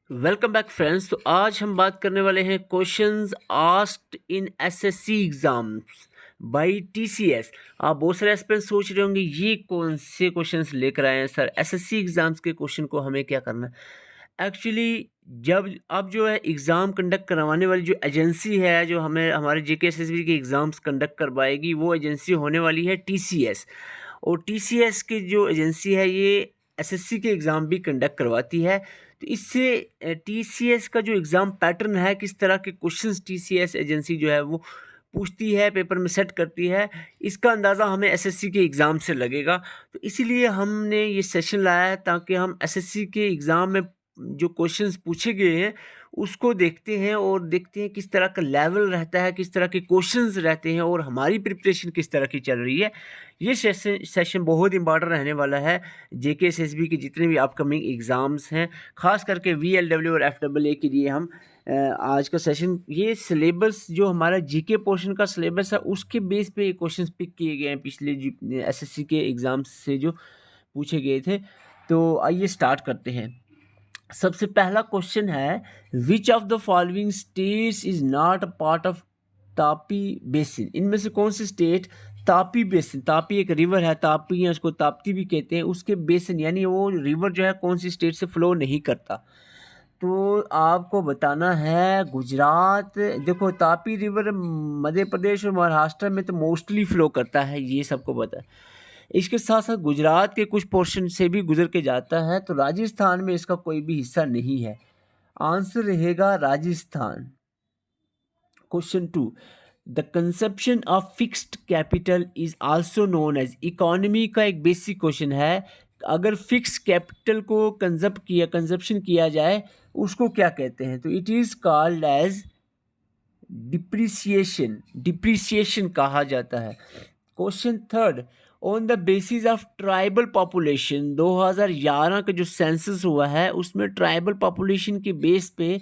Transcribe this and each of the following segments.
Welcome back friends. तो आज हम बात करने वाले हैं questions asked in SSC exams by TCS. आप बहुत सारे एस्पिरेंट्स सोच रहे होंगे ये कौन से क्वेश्चंस लेकर आए हैं सर, एसएससी एग्जाम्स के क्वेश्चन को हमें क्या करना है। एक्चुअली जब अब जो है एग्ज़ाम कंडक्ट करवाने वाली जो एजेंसी है जो हमें हमारे जेके एसएसबी के एग्ज़ाम्स कंडक्ट करवाएगी वो एजेंसी होने वाली है टीसीएस। और टीसीएस की जो एजेंसी है ये एसएससी के एग्ज़ाम भी कंडक्ट करवाती है। तो इससे टीसीएस का जो एग्ज़ाम पैटर्न है, किस तरह के क्वेश्चंस टीसीएस एजेंसी जो है वो पूछती है, पेपर में सेट करती है, इसका अंदाज़ा हमें एसएससी के एग्ज़ाम से लगेगा। तो इसीलिए हमने ये सेशन लाया है ताकि हम एसएससी के एग्ज़ाम में जो क्वेश्चंस पूछे गए हैं उसको देखते हैं और देखते हैं किस तरह का लेवल रहता है, किस तरह के क्वेश्चंस रहते हैं और हमारी प्रिपरेशन किस तरह की चल रही है। ये सेशन बहुत इंपॉर्टेंट रहने वाला है जेके एसएसबी के जितने भी अपकमिंग एग्ज़ाम्स हैं, ख़ास करके वीएलडब्ल्यू और एफडब्ल्यूए के लिए हम आज का सेशन ये सिलेबस जो हमारा जीके पोर्शन का सिलेबस है उसके बेस पे ये क्वेश्चंस पिक किए गए हैं पिछले एसएससी के एग्ज़ाम्स से जो पूछे गए थे। तो आइए स्टार्ट करते हैं। सबसे पहला क्वेश्चन है, which of the following states is not a part of Tapi basin. इनमें से कौन सी स्टेट तापी बेसिन, तापी एक रिवर है, तापी है उसको ताप्ती भी कहते हैं, उसके बेसिन यानी वो रिवर जो है कौन सी स्टेट से फ्लो नहीं करता। तो आपको बताना है गुजरात। देखो तापी रिवर मध्य प्रदेश और महाराष्ट्र में तो मोस्टली फ्लो करता है, ये सबको पता है। इसके साथ साथ गुजरात के कुछ पोर्शन से भी गुजर के जाता है, तो राजस्थान में इसका कोई भी हिस्सा नहीं है। आंसर रहेगा Rajasthan. Question 2, the conception of fixed capital is also known as. Economy का एक बेसिक क्वेश्चन है, अगर फिक्स कैपिटल को कंजप्शन किया जाए उसको क्या कहते हैं। तो it is called as depreciation, depreciation कहा जाता है। Question 3, on the basis of tribal population 2011 का जो सेंसस हुआ है उसमें ट्राइबल पॉपुलेशन के बेस पे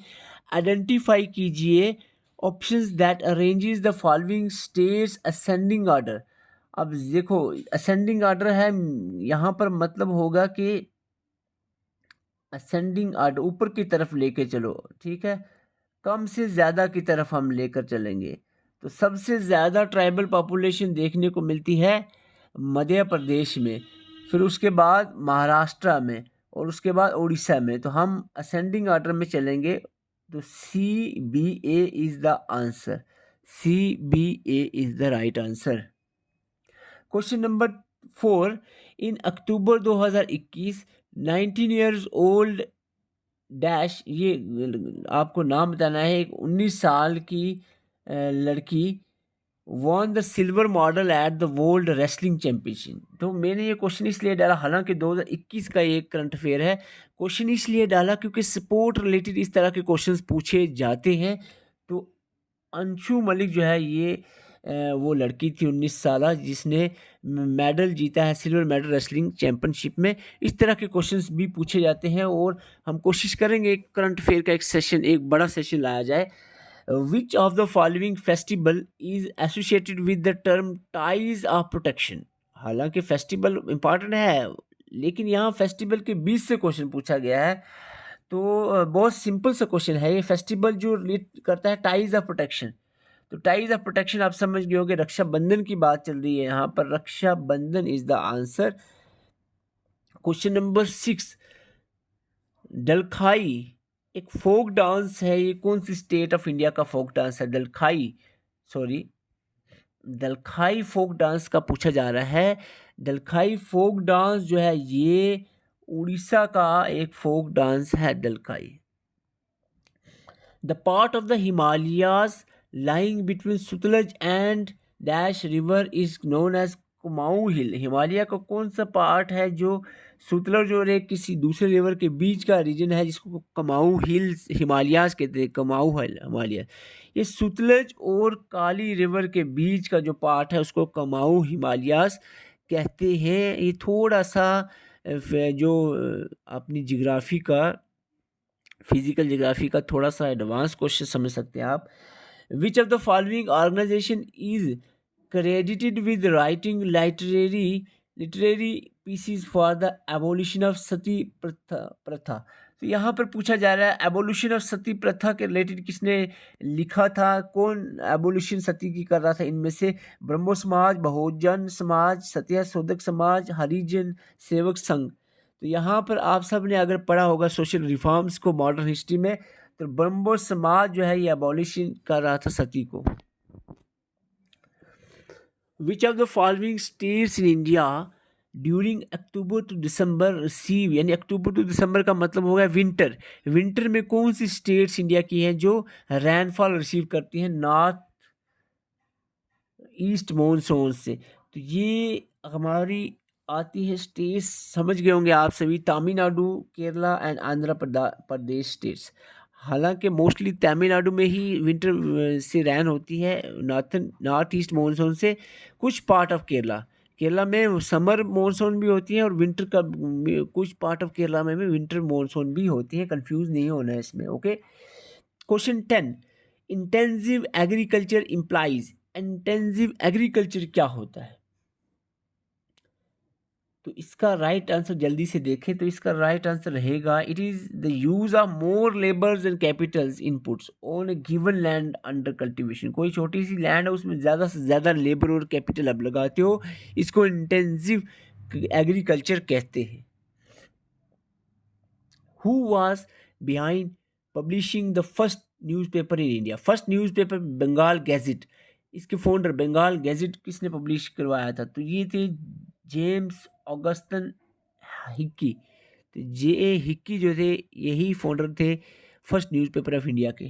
आइडेंटिफाई कीजिए options that arranges the following states ascending order. अब देखो असेंडिंग ऑर्डर है, यहाँ पर मतलब होगा कि असेंडिंग ऑर्डर ऊपर की तरफ लेके चलो, ठीक है, कम से ज़्यादा की तरफ हम लेकर चलेंगे। तो सबसे ज़्यादा ट्राइबल पॉपुलेशन देखने को मिलती है मध्य प्रदेश में, फिर उसके बाद महाराष्ट्र में और उसके बाद उड़ीसा में। तो हम असेंडिंग ऑर्डर में चलेंगे। तो C B A is the answer, C B A is the right answer. Question number 4, in October 2021 19 years old dash, ये आपको नाम बताना है, एक 19 साल की लड़की won the silver model at the world wrestling championship. तो मैंने ये क्वेश्चन इसलिए डाला, हालांकि 2021 का एक करंट अफेयर है, क्वेश्चन इसलिए डाला क्योंकि स्पोर्ट रिलेटेड इस तरह के क्वेश्चंस पूछे जाते हैं। तो अंशु मलिक जो है ये वो लड़की थी 19 साल जिसने मेडल जीता है, सिल्वर मेडल रेसलिंग चैंपियनशिप में। इस तरह के क्वेश्चंस भी पूछे जाते हैं और हम कोशिश करेंगे एक करंट अफेयर का एक सेशन, एक बड़ा सेशन लाया जाए। विच of the following festival is associated with the term ties of protection. हालांकि फेस्टिवल इंपॉर्टेंट है लेकिन यहाँ फेस्टिवल के बीच से क्वेश्चन पूछा गया है। तो बहुत सिंपल सा क्वेश्चन है ये, फेस्टिवल जो रिलेट करता है टाइज ऑफ प्रोटेक्शन। तो टाइज ऑफ प्रोटेक्शन आप समझ गए होंगे, रक्षाबंधन की बात चल रही है यहाँ पर, Rakshabandhan is the answer. Question number 6, Dalkhai एक फोक डांस है, ये कौन सी स्टेट ऑफ इंडिया का फोक डांस है। दलखाई फोक डांस का पूछा जा रहा है। दलखाई फोक डांस जो है ये उड़ीसा का एक फोक डांस है Dalkhai. The part of the Himalayas lying between Sutlej and dash river is known as Kumaon hill. Himalaya का कौन सा पार्ट है जो सुतलज और एक किसी दूसरे रिवर के बीच का रीजन है जिसको कुमाऊं हिल्स हिमालयाज कहते हैं, कुमाऊं हिल हिमालय। ये सुतलज और काली रिवर के बीच का जो पार्ट है उसको कुमाऊं हिमालयाज कहते हैं। ये थोड़ा सा जो अपनी जियोग्राफी का, फिजिकल जियोग्राफी का थोड़ा सा एडवांस क्वेश्चन समझ सकते हैं आप। Which of the following organization is credited with writing literary pieces for the abolition of sati प्रथा। तो यहाँ पर पूछा जा रहा है एबोल्यूशन ऑफ सती प्रथा के रिलेटेड किसने लिखा था, कौन एबोल्यूशन सती की कर रहा था इनमें से? ब्रह्मो समाज, बहुजन समाज, सत्या शोधक समाज, हरिजन सेवक संघ। तो यहाँ पर आप सब ने अगर पढ़ा होगा सोशल रिफॉर्म्स को मॉडर्न हिस्ट्री में, तो ब्रह्मो समाज जो है ये एबोल्यूशन कर रहा था सती को। Which of the following states in India during October to December receive, यानी अक्टूबर टू दिसंबर का मतलब होगा विंटर। विंटर में कौन सी स्टेट्स इंडिया की हैं जो रैनफॉल रिसीव करती हैं नॉर्थ ईस्ट मॉनसून से? तो ये हमारी आती है स्टेट्स, समझ गए होंगे आप सभी, तमिलनाडु, केरला एंड आंध्र प्रदेश स्टेट्स। हालांकि मोस्टली तमिलनाडु में ही विंटर से रैन होती है, नॉर्थ ईस्ट मॉनसून से कुछ पार्ट ऑफ केरला में समर मॉनसून भी होती है और विंटर का कुछ पार्ट ऑफ केरला में भी विंटर मॉनसून भी होती है, कंफ्यूज नहीं होना है इसमें। Okay, question 10, intensive agriculture implies, intensive agriculture क्या होता है? तो इसका राइट आंसर जल्दी से देखें, तो इसका राइट आंसर रहेगा it is the use of more labours and Capitals inputs on A given land under cultivation. कोई छोटी सी लैंड है उसमें ज़्यादा से ज़्यादा लेबर और कैपिटल अब लगाते हो, इसको इंटेंसिव एग्रीकल्चर कहते हैं। Who was behind publishing the first newspaper in India? First newspaper Bengal Gazette, इसके फाउंडर बंगाल गैजेट किसने पब्लिश करवाया था? तो ये थे जेम्स ऑगस्टन हिक्की। तो जे ए हिक्की जो थे यही फाउंडर थे फर्स्ट न्यूज़पेपर ऑफ इंडिया के।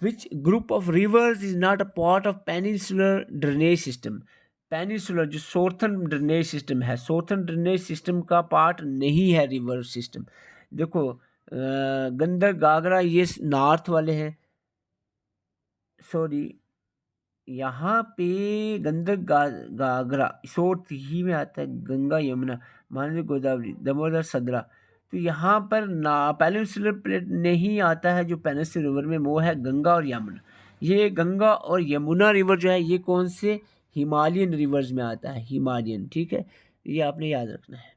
Which group of reverse is not a part of peninsular drainage system? Peninsular जो सोर्थन ड्रेनेज सिस्टम है, सोर्थन ड्रेनेज सिस्टम का पार्ट नहीं है रिवर सिस्टम। देखो गंदक गागरा ये नॉर्थ वाले हैं, सॉरी यहाँ पे गंदक गागरा साउथ ही में आता है, गंगा यमुना मानवी गोदावरी दामोदर सदरा। तो यहाँ पर ना पेनिनसुलर प्लेट नहीं आता है, जो पेनिनसुलर रिवर में वो है गंगा और यमुना। ये गंगा और यमुना रिवर जो है ये कौन से हिमालयन रिवर्स में आता है, हिमालयन, ठीक है, ये आपने याद रखना है।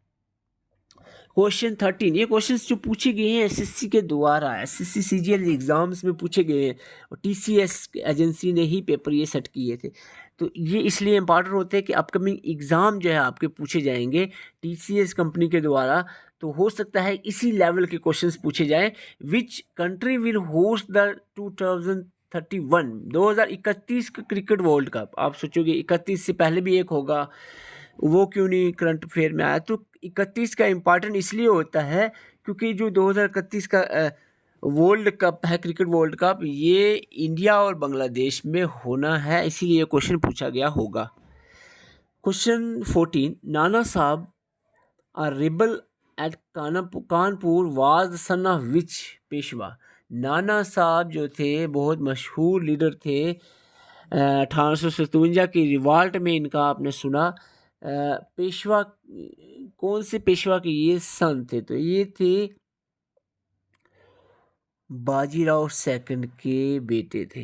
क्वेश्चन 13, ये क्वेश्चंस जो पूछे गए हैं एसएससी के द्वारा, एसएससी सीजीएल एग्जाम्स में पूछे गए हैं और टीसीएस एजेंसी ने ही पेपर ये सेट किए थे। तो ये इसलिए इम्पॉर्टेंट होते हैं कि अपकमिंग एग्ज़ाम जो है आपके पूछे जाएंगे टीसीएस कंपनी के द्वारा, तो हो सकता है इसी लेवल के क्वेश्चंस पूछे जाएं। Which country will host the 2031 का क्रिकेट वर्ल्ड कप? आप सोचोगे 31 से पहले भी एक होगा, वो क्यों नहीं करंट अफेयर में आया? तो 31 का इम्पॉर्टेंट इसलिए होता है क्योंकि जो 2031 का वर्ल्ड कप है, क्रिकेट वर्ल्ड कप, ये इंडिया और बांग्लादेश में होना है, इसीलिए क्वेश्चन पूछा गया होगा। क्वेश्चन 14, नाना साहब a rebel at Kanpur was the son of which Peshwa? नाना साहब जो थे बहुत मशहूर लीडर थे, 1857 की रिवाल्ट में इनका आपने सुना। पेशवा कौन से पेशवा के ये सन थे? तो ये थे बाजीराव सेकंड के बेटे थे।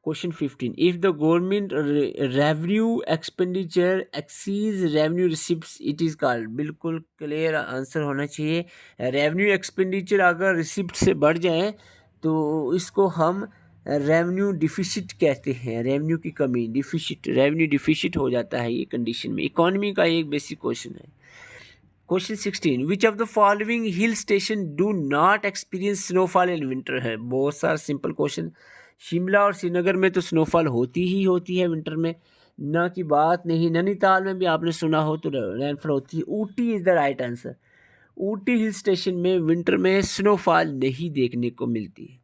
Question 15, if the government revenue expenditure exceeds revenue receipts it is called? बिल्कुल क्लियर आंसर होना चाहिए। रेवेन्यू एक्सपेंडिचर अगर रिसिप्ट से बढ़ जाए तो इसको हम रेवेन्यू डिफिसिट कहते हैं, रेवेन्यू की कमी, डिफिसिट, रेवेन्यू डिफिसिट हो जाता है ये कंडीशन में। इकोनॉमी का एक बेसिक क्वेश्चन है। Question 16, which of the following hill station do not experience snowfall in winter? है बहुत सारा सिंपल क्वेश्चन। शिमला और श्रीनगर में तो स्नोफॉल होती ही होती है विंटर में, ना की बात नहीं। नैनीताल में भी आपने सुना हो तो रेनफॉल होती है। Ooty is the right answer. Ooty hill station में विंटर में स्नोफॉल नहीं देखने को मिलती है।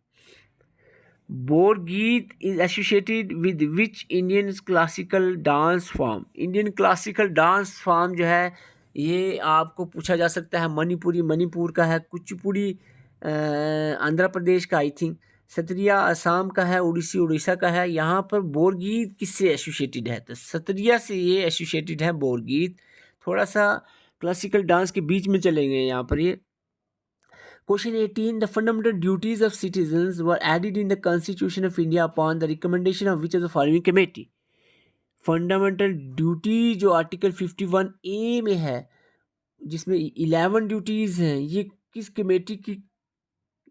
Borgeet is associated with which Indian classical dance form? Indian classical dance form जो है ये आपको पूछा जा सकता है। मणिपुरी मणिपुर का है, कुचिपुड़ी आंध्र प्रदेश का आई थिंक, सत्रिया असम का है, उड़ीसी उड़ीसा का है। यहाँ पर बोरगीत किससे एसोसिएटेड है? तो सत्रिया से ये एसोसिएटेड है बोरगीत। थोड़ा सा क्लासिकल डांस के बीच में चले गए यहाँ पर ये। Question 18, the fundamental duties of citizens were added in the Constitution of India upon the recommendation of which of the following committee? Fundamental duty जो आर्टिकल 51A में है, जिसमें 11 ड्यूटीज हैं, ये किस कमेटी की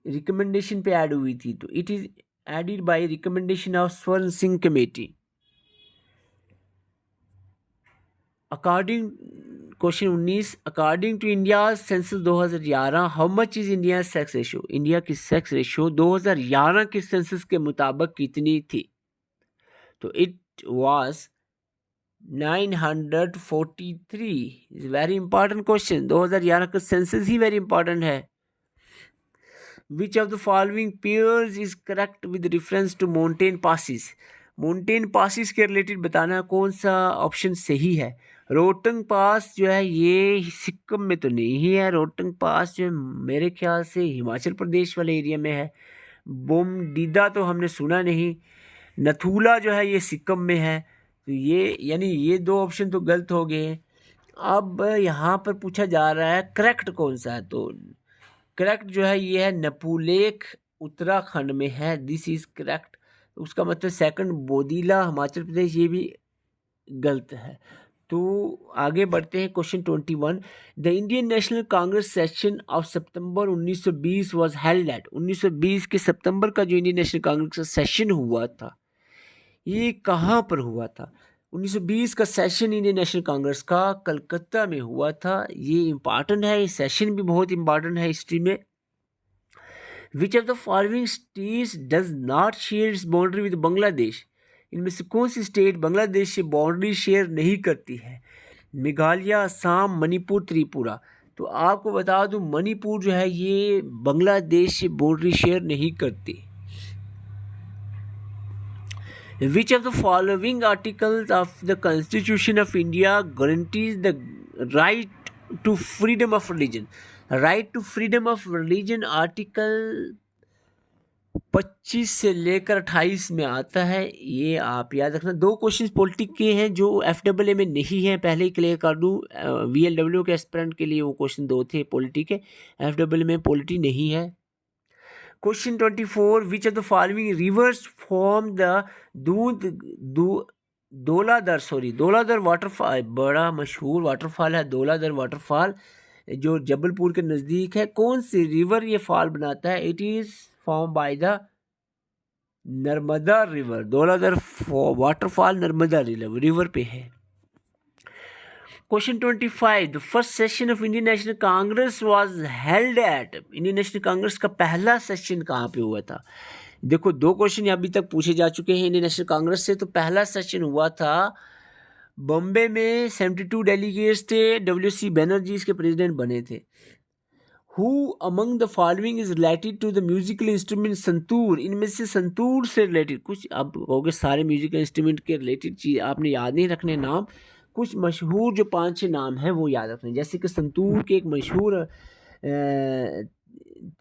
रिकमेंडेशन पे ऐड हुई थी? तो it is added by recommendation of Swaran Singh committee. According question 19, according to India census 2011 how much is India sex ratio? India की सेक्स रेशियो 2011 के सेंसस के मुताबिक कितनी थी? तो it was 943। Is very important question, 2011 का सेंसस ही वेरी इंपॉर्टेंट है। Which of the following pairs is correct with reference to mountain passes? Mountain passes के रिलेटेड बताना कौन सा ऑप्शन सही है। रोहतंग पास जो है ये सिक्किम में तो नहीं है, रोहतंग पास जो है मेरे ख्याल से हिमाचल प्रदेश वाले एरिया में है। बोमडीदा तो हमने सुना नहीं। नथुला जो है ये सिक्किम में है। तो ये यानी ये दो ऑप्शन तो गलत हो गए। अब यहाँ पर पूछा जा रहा है करेक्ट कौन सा है, तो करेक्ट जो है ये है नपुलेख, उत्तराखंड में है, दिस इज करेक्ट। उसका मतलब सेकंड बोदीला हिमाचल प्रदेश, ये भी गलत है। तो आगे बढ़ते हैं question 21। The Indian National Congress session of September 1920 was held eight. 1920 के सितंबर का जो इंडियन नेशनल कांग्रेस का सेशन हुआ था, ये कहाँ पर हुआ था? 1920 का सेशन इंडियन नेशनल कांग्रेस का कलकत्ता में हुआ था। ये इम्पॉर्टेंट है, ये सेशन भी बहुत इम्पॉर्टेंट है हिस्ट्री में। विच of the following states does not share its boundary with Bangladesh? इनमें से कौन सी स्टेट बांग्लादेश से बाउंड्री शेयर नहीं करती है? मेघालय, असम, मणिपुर, त्रिपुरा। तो आपको बता दूं मणिपुर जो है ये बांग्लादेश से बाउंड्री शेयर नहीं करती। Which of the following articles of the Constitution of India guarantees the right to freedom of religion? Right to freedom of religion article 25 से लेकर 28 में आता है। ये आप याद रखना। दो क्वेश्चन पॉलिटिक के हैं जो FAA में नहीं है, पहले ही क्लियर कर दूँ। VLW के एस्पिरेंट के लिए वो क्वेश्चन दो थे पॉलिटी के, FAA में पॉलिटी नहीं है। Question 24, which of the following rivers form the Dauladhar waterfall? बड़ा मशहूर वाटरफॉल है दौलाधर वाटरफॉल, जो जबलपुर के नज़दीक है। कौन सी रिवर ये फॉल बनाता है? It is form by the Narmada river. Dauladhar waterfall Narmada river पे है। Question 25, the first session of Indian National Congress was held at. Indian National Congress का पहला सेशन कहाँ पे हुआ था? देखो दो क्वेश्चन अभी तक पूछे जा चुके हैं इंडियन नेशनल कांग्रेस से। तो पहला सेशन हुआ था बॉम्बे में, 72 डेलीगेट्स थे, WC बनर्जी इसके प्रेसिडेंट बने थे। Who among the following is related to the musical instrument santoor? इनमें से संतूर से रिलेटेड कुछ, आप कहोगे सारे म्यूजिकल इंस्ट्रूमेंट के रिलेटेड चीज़ आपने याद नहीं रखने नाम, कुछ मशहूर जो 5-6 नाम हैं वो याद रखने। जैसे कि संतूर के एक मशहूर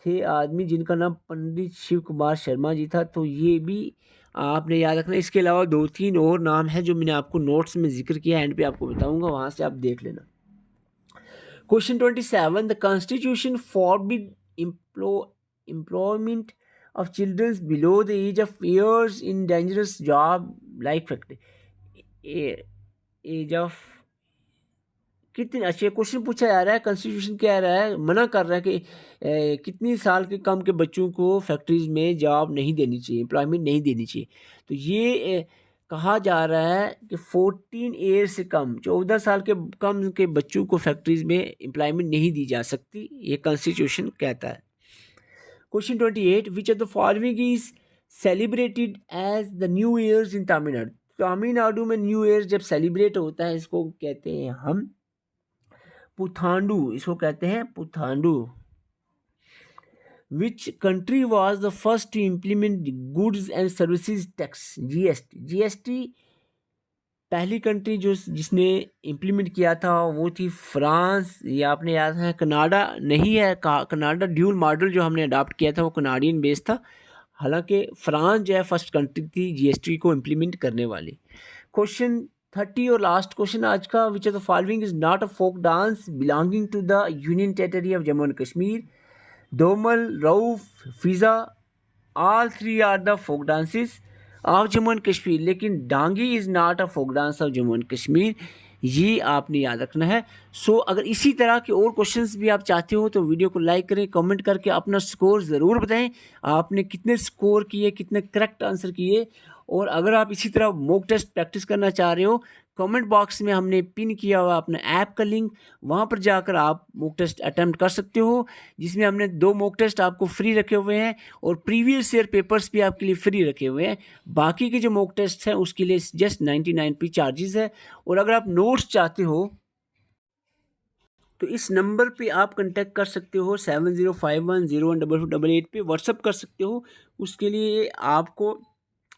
थे आदमी जिनका नाम पंडित शिव कुमार शर्मा जी था, तो ये भी आपने याद रखना। इसके अलावा 2-3 और नाम हैं जो मैंने आपको नोट्स में जिक्र किया, एंड पे आपको बताऊंगा, वहाँ से आप देख लेना। Question 27, the constitution forbid employment of childrens below the age of years in dangerous job like factory. Age of कितने, अच्छा क्वेश्चन पूछा जा रहा है, कॉन्स्टिट्यूशन क्या रहा है, मना कर रहा है कि कितनी साल के कम के बच्चों को फैक्ट्रीज में जॉब नहीं देनी चाहिए, एम्प्लॉयमेंट नहीं देनी चाहिए। तो ये कहा जा रहा है कि 14 ईयर से कम, 14 साल के कम के बच्चों को फैक्ट्रीज में एम्प्लॉयमेंट नहीं दी जा सकती, ये कॉन्स्टिट्यूशन कहता है। Question 28, which of the following is celebrated as the new years in Tamil Nadu? Tamil Nadu में न्यू ईयर जब सेलिब्रेट होता है इसको कहते हैं हम पुथांडू, इसको कहते हैं Puthandu. Which country was the first to implement goods and services tax? GST पहली कंट्री जो जिसने इम्प्लीमेंट किया था वो थी फ्रांस। ये आपने याद है, कनाडा नहीं है, कनाडा ड्यूल मॉडल जो हमने अडॉप्ट किया था वो कनाडियन बेस था, हालांकि फ्रांस जो है फर्स्ट कंट्री थी GST को इम्प्लीमेंट करने वाली। क्वेश्चन 30 और लास्ट क्वेश्चन आज का, which of the following is not a folk dance belonging to the union territory of Jammu and Kashmir? Dumhal, Rauf, Fiza, all three are the folk dances. Of Jammu and Kashmir, लेकिन Dangi is not a folk dance of Jammu and Kashmir, ये आपने याद रखना है। सो अगर इसी तरह के और क्वेश्चंस भी आप चाहते हो तो वीडियो को लाइक करें, कमेंट करके अपना स्कोर ज़रूर बताएं, आपने कितने स्कोर किए, कितने करेक्ट आंसर किए। और अगर आप इसी तरह मॉक टेस्ट प्रैक्टिस करना चाह रहे हो, कमेंट बॉक्स में हमने पिन किया हुआ अपने ऐप का लिंक, वहाँ पर जाकर आप मॉक टेस्ट अटैम्प्ट कर सकते हो, जिसमें हमने 2 मॉक टेस्ट आपको फ्री रखे हुए हैं और प्रीवियस ईयर पेपर्स भी आपके लिए फ्री रखे हुए हैं। बाकी के जो मॉक टेस्ट हैं उसके लिए जस्ट 99p चार्जेस है। और अगर आप नोट्स चाहते हो तो इस नंबर पे आप कांटेक्ट कर सकते हो, 7051012288 पे व्हाट्सअप कर सकते हो। उसके लिए आपको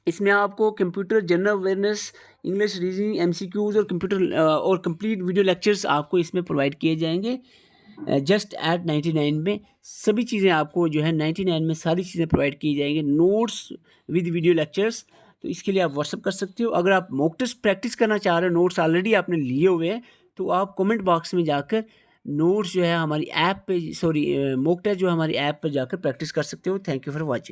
इसमें आपको computer general awareness, English reasoning, MCQs और कंप्यूटर और कंप्लीट वीडियो लेक्चर्स आपको इसमें प्रोवाइड किए जाएंगे जस्ट एट 99 में। सभी चीज़ें आपको जो है 99 में सारी चीज़ें प्रोवाइड की जाएंगी, नोट्स विद वीडियो लेक्चर्स। तो इसके लिए आप व्हाट्सअप कर सकते हो। अगर आप मॉक टेस्ट प्रैक्टिस करना चाह रहे हो, नोट्स ऑलरेडी आपने लिए हुए हैं, तो आप कमेंट बॉक्स में जाकर नोट्स जो है हमारी ऐप पे, सॉरी मॉक टेस्ट जो हमारी ऐप पर जाकर प्रैक्टिस कर सकते हो। Thank you for watching.